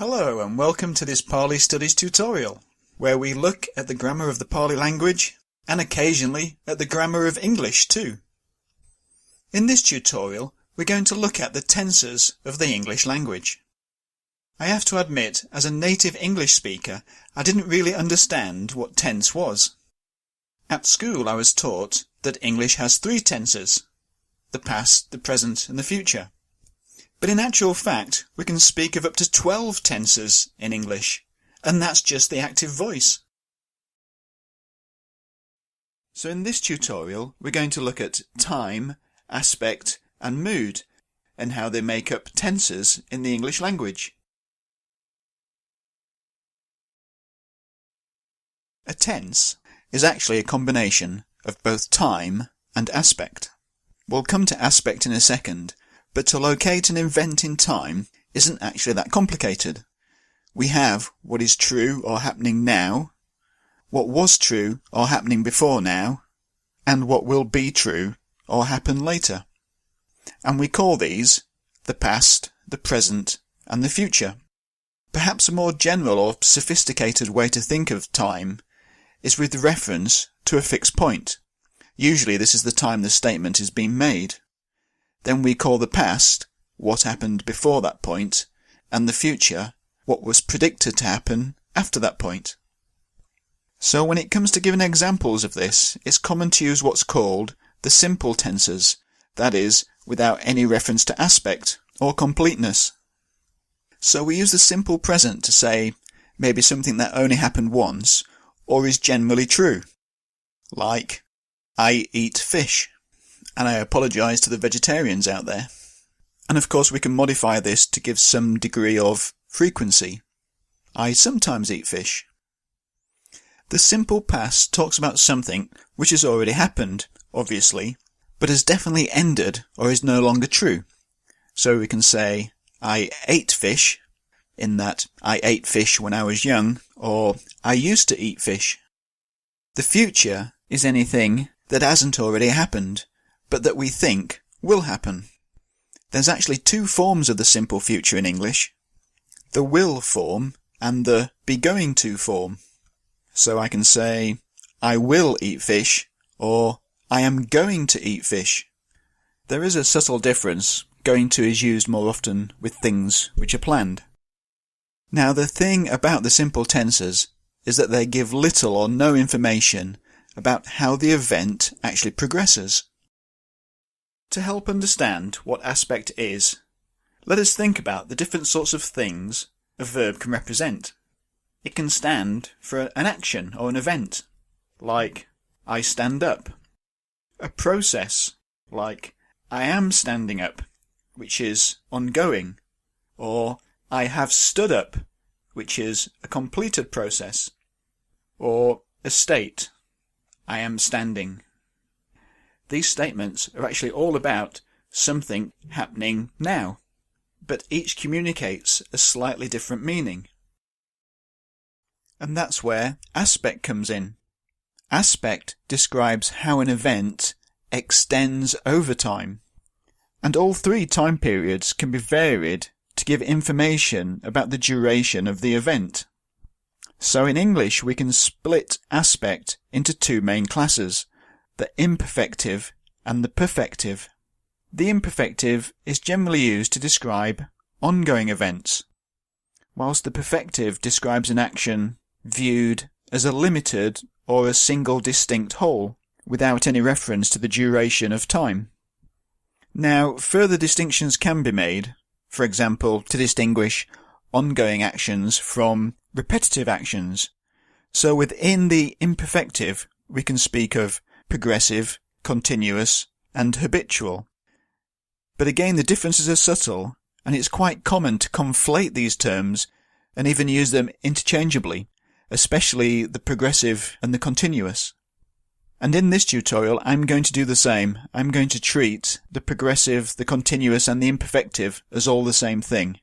Hello and welcome to this Pali Studies tutorial, where we look at the grammar of the Pali language and occasionally at the grammar of English too. In this tutorial we're going to look at the tenses of the English language. I have to admit, as a native English speaker, I didn't really understand what tense was. At school I was taught that English has three tenses: the past, the present and the future. But in actual fact, we can speak of up to 12 tenses in English, and that's just the active voice. So in this tutorial, we're going to look at time, aspect, and mood, and how they make up tenses in the English language. A tense is actually a combination of both time and aspect. We'll come to aspect in a second, but to locate an event in time isn't actually that complicated. We have what is true or happening now, what was true or happening before now, and what will be true or happen later. And we call these the past, the present, and the future. Perhaps a more general or sophisticated way to think of time is with reference to a fixed point. Usually this is the time the statement is being made. Then we call the past what happened before that point, and the future what was predicted to happen after that point. So when it comes to giving examples of this, it's common to use what's called the simple tenses, that is, without any reference to aspect or completeness. So we use the simple present to say maybe something that only happened once or is generally true, like I eat fish. And I apologise to the vegetarians out there. And of course we can modify this to give some degree of frequency. I sometimes eat fish. The simple past talks about something which has already happened, obviously, but has definitely ended or is no longer true. So we can say, I ate fish, in that I ate fish when I was young, or I used to eat fish. The future is anything that hasn't already happened, but that we think will happen. There's actually two forms of the simple future in English: the will form and the be going to form. So I can say, I will eat fish, or I am going to eat fish. There is a subtle difference. Going to is used more often with things which are planned. Now the thing about the simple tenses is that they give little or no information about how the event actually progresses. To help understand what aspect is, let us think about the different sorts of things a verb can represent. It can stand for an action or an event, like I stand up. A process, like I am standing up, which is ongoing, or I have stood up, which is a completed process, or a state, I am standing. These statements are actually all about something happening now, but each communicates a slightly different meaning. And that's where aspect comes in. Aspect describes how an event extends over time, and all three time periods can be varied to give information about the duration of the event. So in English we can split aspect into two main classes: the imperfective and the perfective. The imperfective is generally used to describe ongoing events, whilst the perfective describes an action viewed as a limited or a single distinct whole, without any reference to the duration of time. Now, further distinctions can be made, for example, to distinguish ongoing actions from repetitive actions. So within the imperfective we can speak of progressive, continuous, and habitual. But again, the differences are subtle, and it's quite common to conflate these terms and even use them interchangeably, especially the progressive and the continuous. And in this tutorial I'm going to do the same. I'm going to treat the progressive, the continuous, and the imperfective as all the same thing.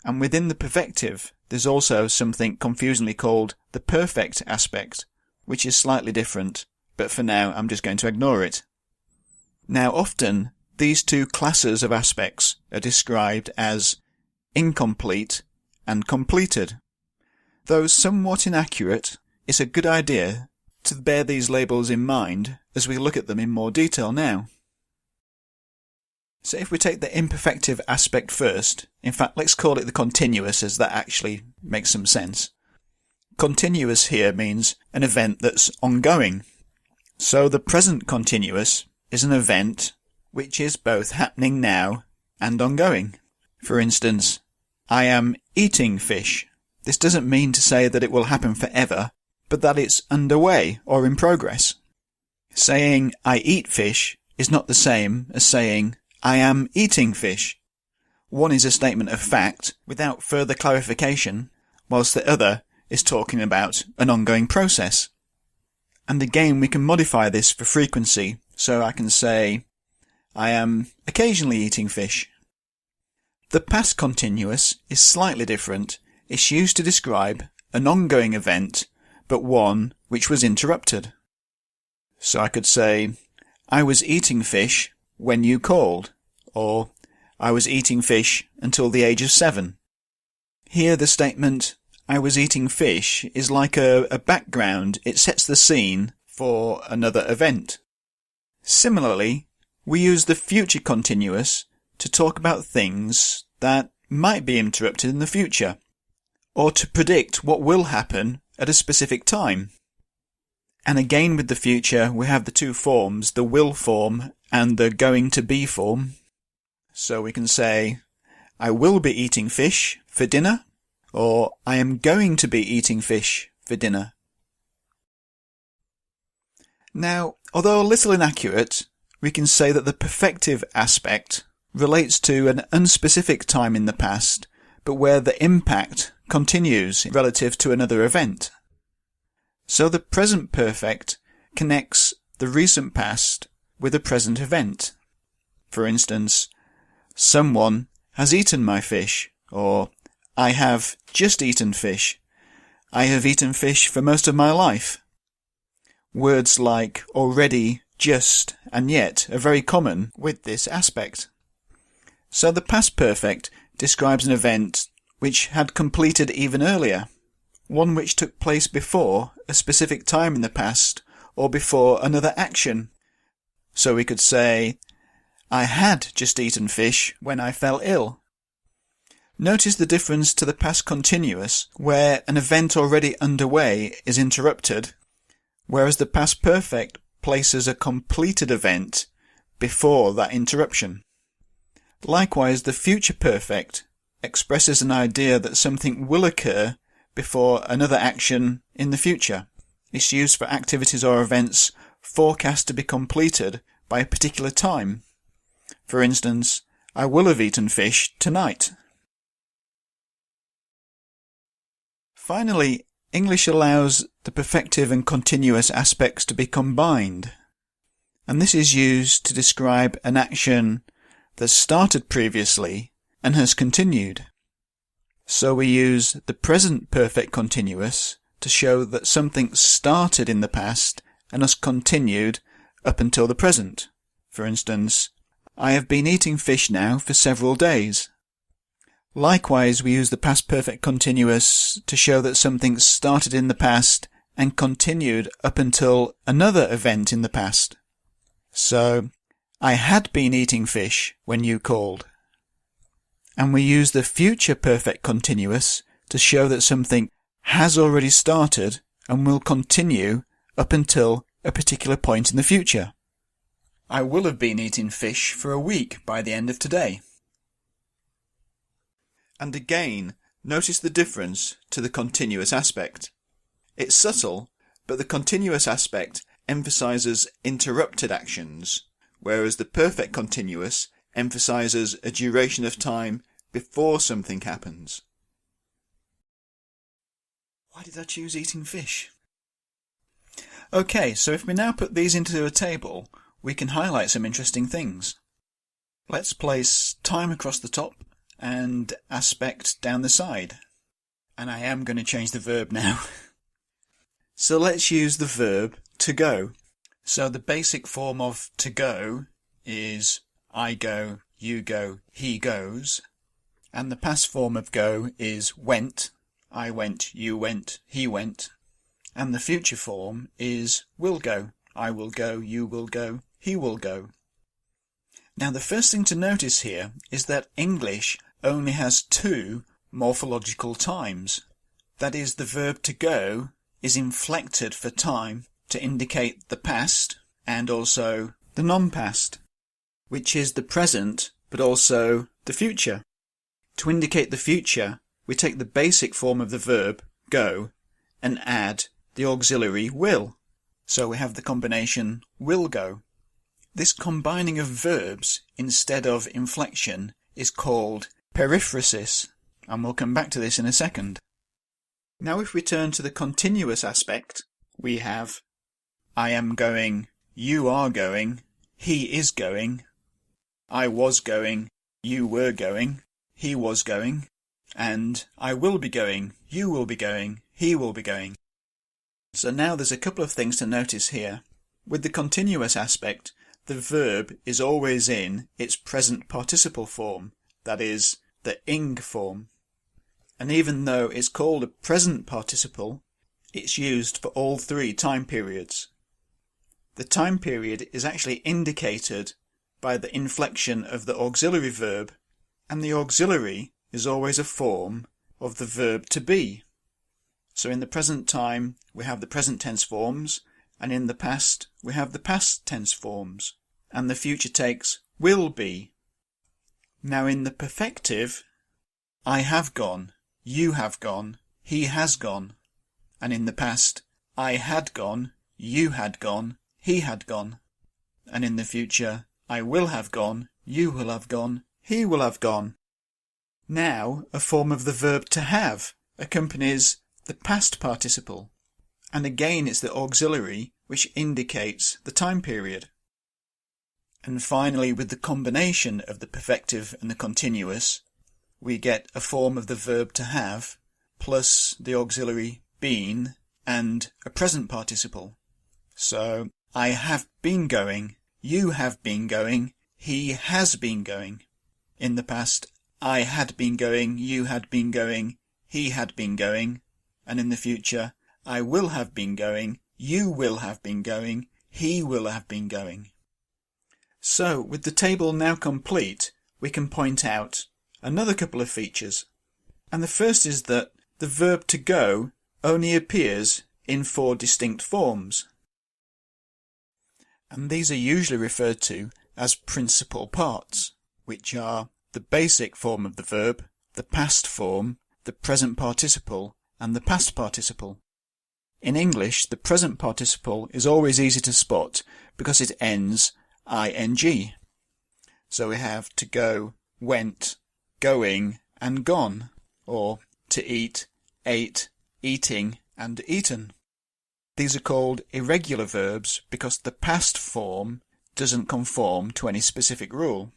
And within the perfective there's also something confusingly called the perfect aspect, which is slightly different, but for now I'm just going to ignore it. Now often these two classes of aspects are described as incomplete and completed. Though somewhat inaccurate, it's a good idea to bear these labels in mind as we look at them in more detail now. So if we take the imperfective aspect first, in fact let's call it the continuous as that actually makes some sense. Continuous here means an event that's ongoing. So the present continuous is an event which is both happening now and ongoing. For instance, I am eating fish. This doesn't mean to say that it will happen forever, but that it's underway or in progress. Saying I eat fish is not the same as saying I am eating fish. One is a statement of fact without further clarification, whilst the other is talking about an ongoing process. And again, we can modify this for frequency, so I can say I am occasionally eating fish. The past continuous is slightly different. It's used to describe an ongoing event, but one which was interrupted. So I could say, I was eating fish when you called, or I was eating fish until the age of 7. Here the statement, I was eating fish, is like a background. It sets the scene for another event. Similarly, we use the future continuous to talk about things that might be interrupted in the future, or to predict what will happen at a specific time. And again with the future we have the two forms, the will form and the going to be form. So we can say, I will be eating fish for dinner, or I am going to be eating fish for dinner. Now, although a little inaccurate, we can say that the perfective aspect relates to an unspecific time in the past, but where the impact continues relative to another event. So the present perfect connects the recent past with a present event. For instance, someone has eaten my fish, or I have just eaten fish. I have eaten fish for most of my life. Words like already, just, and yet are very common with this aspect. So the past perfect describes an event which had completed even earlier, one which took place before a specific time in the past or before another action. So we could say, I had just eaten fish when I fell ill. Notice the difference to the past continuous, where an event already underway is interrupted, whereas the past perfect places a completed event before that interruption. Likewise, the future perfect expresses an idea that something will occur before another action in the future. It's used for activities or events forecast to be completed by a particular time. For instance, I will have eaten fish tonight. Finally, English allows the perfective and continuous aspects to be combined, and this is used to describe an action that started previously and has continued. So we use the present perfect continuous to show that something started in the past and has continued up until the present. For instance, I have been eating fish now for several days. Likewise, we use the past perfect continuous to show that something started in the past and continued up until another event in the past. So, I had been eating fish when you called. And we use the future perfect continuous to show that something has already started and will continue up until a particular point in the future. I will have been eating fish for a week by the end of today. And again, notice the difference to the continuous aspect. It's subtle, but the continuous aspect emphasizes interrupted actions, whereas the perfect continuous emphasizes a duration of time before something happens. Why did I choose eating fish? Okay, so if we now put these into a table, we can highlight some interesting things. Let's place time across the top and aspect down the side. And I am going to change the verb now. So let's use the verb to go. So the basic form of to go is I go, you go, he goes. and the past form of go is went. I went, you went, he went. And the future form is will go. I will go, you will go, he will go. Now the first thing to notice here is that English only has two morphological times. That is, the verb to go is inflected for time to indicate the past and also the non-past, which is the present but also the future. To indicate the future, we take the basic form of the verb, go, and add the auxiliary will. So we have the combination will go. This combining of verbs instead of inflection is called periphrasis, and we'll come back to this in a second. Now if we turn to the continuous aspect, we have I am going, you are going, he is going, I was going, you were going, he was going, and I will be going, you will be going, he will be going. So now there's a couple of things to notice here. With the continuous aspect, the verb is always in its present participle form, that is, the ing form. And even though it's called a present participle, it's used for all three time periods. The time period is actually indicated by the inflection of the auxiliary verb, and the auxiliary is always a form of the verb to be. So in the present time we have the present tense forms, and in the past we have the past tense forms, and the future takes will be. Now in the perfective, I have gone, you have gone, he has gone, and in the past, I had gone, you had gone, he had gone, and in the future, I will have gone, you will have gone, he will have gone. Now a form of the verb to have accompanies the past participle, and again it's the auxiliary which indicates the time period. And finally, with the combination of the perfective and the continuous, we get a form of the verb to have plus the auxiliary been and a present participle. So I have been going, you have been going, he has been going. In the past, I had been going, you had been going, he had been going. And in the future, I will have been going, you will have been going, he will have been going. So, with the table now complete, we can point out another couple of features. And the first is that the verb to go only appears in 4 distinct forms. And these are usually referred to as principal parts, which are the basic form of the verb, the past form, the present participle, and the past participle. In English, the present participle is always easy to spot because it ends ing. So we have to go, went, going, and gone, or to eat, ate, eating, and eaten. These are called irregular verbs because the past form doesn't conform to any specific rule.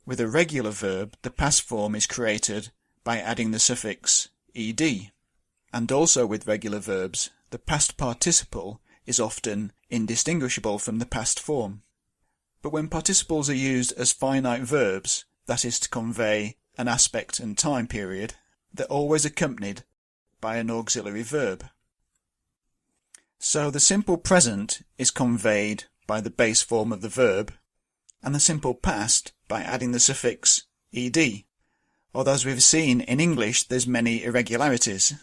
With a regular verb, the past form is created by adding the suffix ed. And also with regular verbs, the past participle is often indistinguishable from the past form. But when participles are used as finite verbs, that is to convey an aspect and time period, they're always accompanied by an auxiliary verb. So the simple present is conveyed by the base form of the verb, and the simple past by adding the suffix ed. Although as we've seen in English there's many irregularities,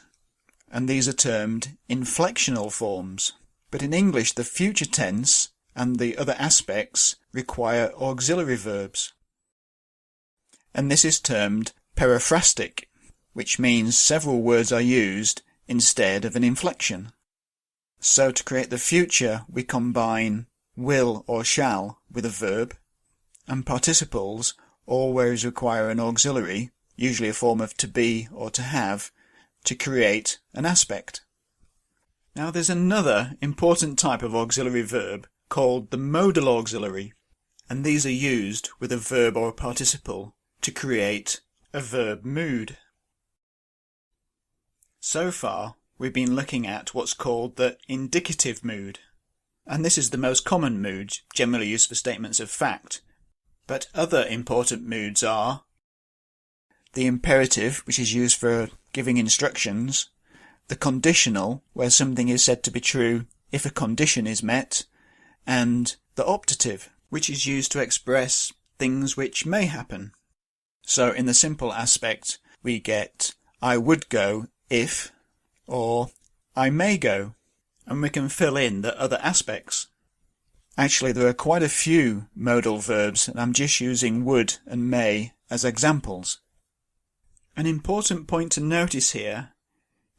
and these are termed inflectional forms. But in English the future tense and the other aspects require auxiliary verbs. And this is termed periphrastic, which means several words are used instead of an inflection. So to create the future we combine will or shall with a verb, and participles always require an auxiliary, usually a form of to be or to have, to create an aspect. Now there's another important type of auxiliary verb called the modal auxiliary, and these are used with a verb or a participle to create a verb mood. So far, we've been looking at what's called the indicative mood, and this is the most common mood generally used for statements of fact. But other important moods are the imperative, which is used for giving instructions, the conditional, where something is said to be true if a condition is met, and the optative, which is used to express things which may happen. So in the simple aspect, we get I would go if, or I may go, and we can fill in the other aspects. Actually, there are quite a few modal verbs, and I'm just using would and may as examples. An important point to notice here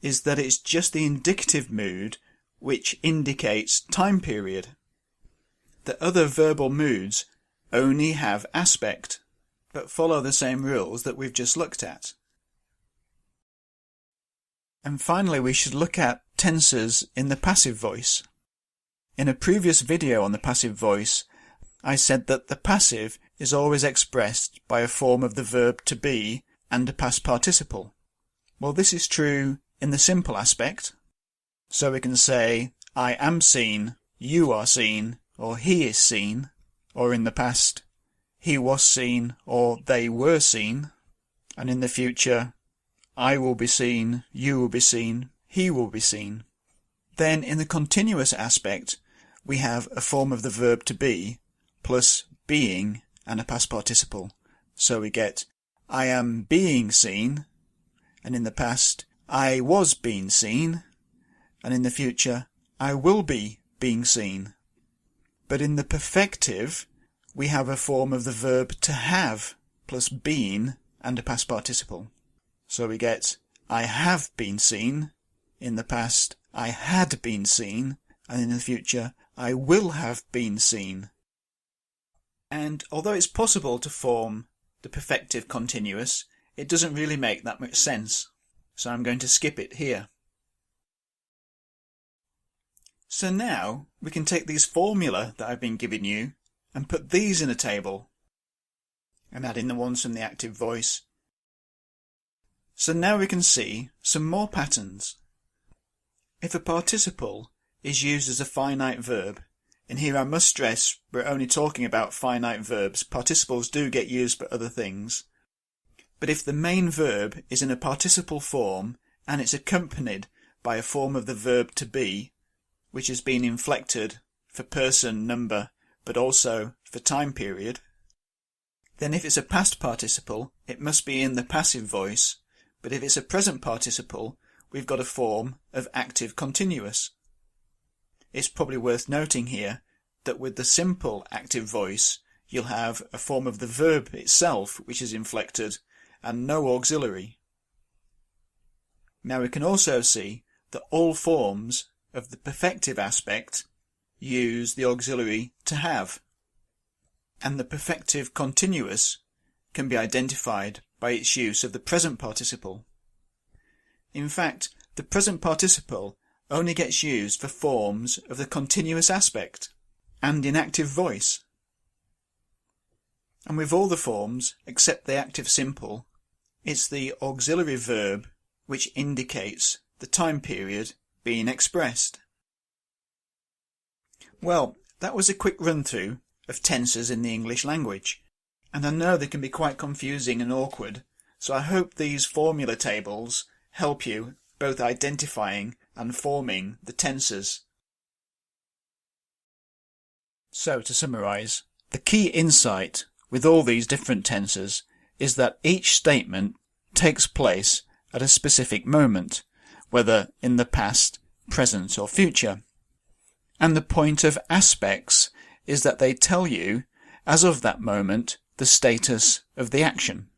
is that it's just the indicative mood which indicates time period. The other verbal moods only have aspect, but follow the same rules that we've just looked at. And finally, we should look at tenses in the passive voice. In a previous video on the passive voice, I said that the passive is always expressed by a form of the verb to be and a past participle. Well, this is true in the simple aspect. So we can say, I am seen, you are seen, or he is seen, or in the past, he was seen, or they were seen, and in the future, I will be seen, you will be seen, he will be seen. Then in the continuous aspect, we have a form of the verb to be, plus being and a past participle. So we get, I am being seen, and in the past, I was being seen, and in the future, I will be being seen. But in the perfective, we have a form of the verb to have, plus been and a past participle. So we get, I have been seen, in the past, I had been seen, and in the future, I will have been seen. And although it's possible to form the perfective continuous, it doesn't really make that much sense. So I'm going to skip it here. So now we can take these formula that I've been giving you and put these in a table and add in the ones from the active voice. So now we can see some more patterns. If a participle is used as a finite verb, and here I must stress we're only talking about finite verbs, participles do get used for other things, but if the main verb is in a participle form and it's accompanied by a form of the verb to be, which has been inflected for person, number, but also for time period, then if it's a past participle, it must be in the passive voice, but if it's a present participle, we've got a form of active continuous. It's probably worth noting here that with the simple active voice, you'll have a form of the verb itself which is inflected and no auxiliary. Now we can also see that all forms of the perfective aspect use the auxiliary to have, and the perfective continuous can be identified by its use of the present participle. In fact, the present participle only gets used for forms of the continuous aspect and in active voice. And with all the forms, except the active simple, it's the auxiliary verb which indicates the time period being expressed. Well, that was a quick run-through of tenses in the English language, and I know they can be quite confusing and awkward, so I hope these formula tables help you both identifying and forming the tenses. So to summarise, the key insight with all these different tenses is that each statement takes place at a specific moment, whether in the past, present or future. And the point of aspects is that they tell you, as of that moment, the status of the action.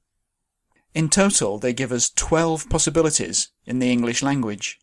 In total, they give us 12 possibilities in the English language.